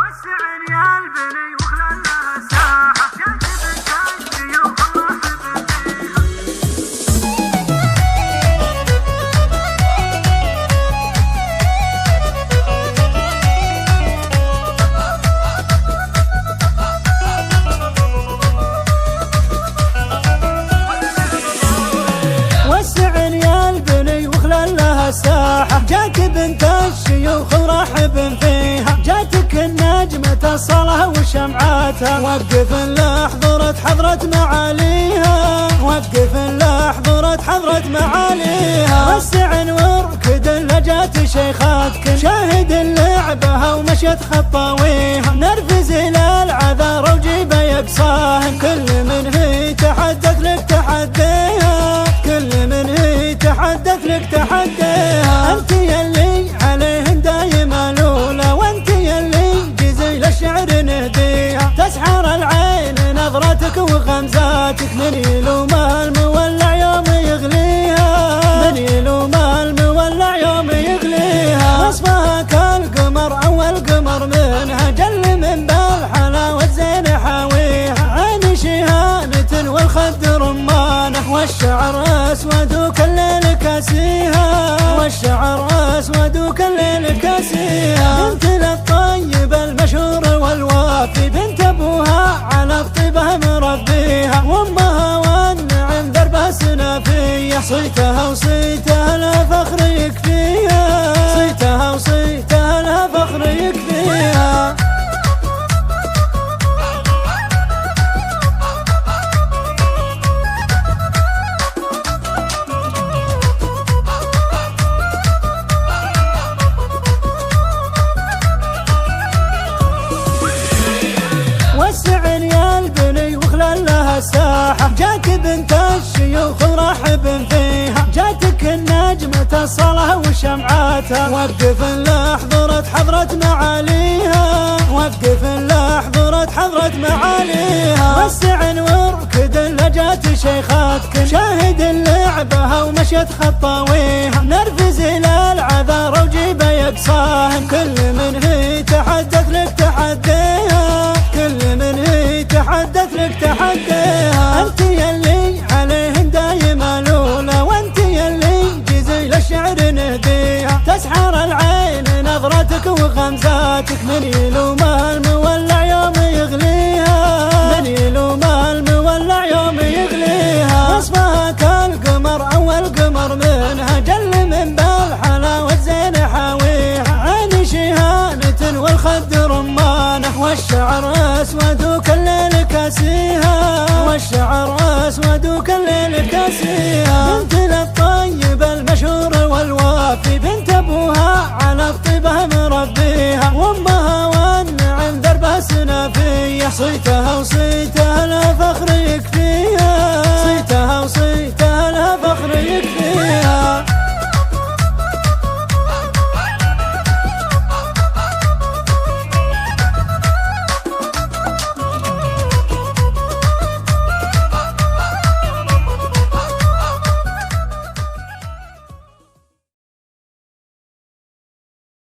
وسعني يا البني وخلى لها ساحة جاذب الكاشي وخرحب ساحة جاك بنت الشيوخ ورحب فيها، جاتك النجمة الصلاة وشمعاتها، وقف لحضرت حضرة معاليها، وقف لحضرت حضرة معاليها، وسع واركد لجات شيخاتك، شاهد اللعبها ومشت خطاويها، نرفز الى العذار وجيب يقصاهم، كل من هي تحدث لك تحديها، كل من هي تحدث لك تحديها، انت يلي عليهن دايما الاولى، وانت يلي جزيل الشعر نهديها، تسحر العين نظرتك وغمزاتك، من يلوم المولع يوم يغليها، من يلوم المولع يوم يغليها، وصفها كالقمر اول قمر منها، جل من بالحلاوة زين حاويها، عين شهانة والخد رمانه، والشعر اسود وكالليل كاسيها، والشعر اسود وكالليل كاسيها، بنت للطيب المشهور والوافي، بنت ابوها على الطيبه مربيها، وامها والنعم دربها سنافيه، صيتها وصيتها لا فخر يكفيها، صيتها وصيتها لا فخر يكفيها. وسعني يا البني وخلى لها ساحة، جاك بنت الشيوخ ورحب فيها، جاتك النجمة الصلاة وشمعاتها، وقف لحضرت حضرة معاليها، وقف لحضرت حضرة معاليها، وسع واركد لجات شيخاتك، شاهد اللعبها ومشت خطاويها، نرفز الى العذار وجيب يقصاهم، كل من هي تحدث لك تحديها، كل من هي تحدث لك تحديها، انت يلي عليهن دايما الاولى، وانت يلي جزيل الشعر نهديها، تسحر العين نظرتك وغمزاتك، من يلوم المولع يوم يغليها، من يلوم المولع يوم يغليها، وصفها كالقمر اول قمر منها، جل من بالحلاوة زين حاويها، عين شهانة والخد رمانه، والشعر اسود وكالليل كاسيها، والشعر اسود وكالليل كاسيها، بنت للطيب المشهور والوافي، بنت ابوها على الطيبه مربيها، وامها والنعم دربها سنافيه، صيتها وصيتها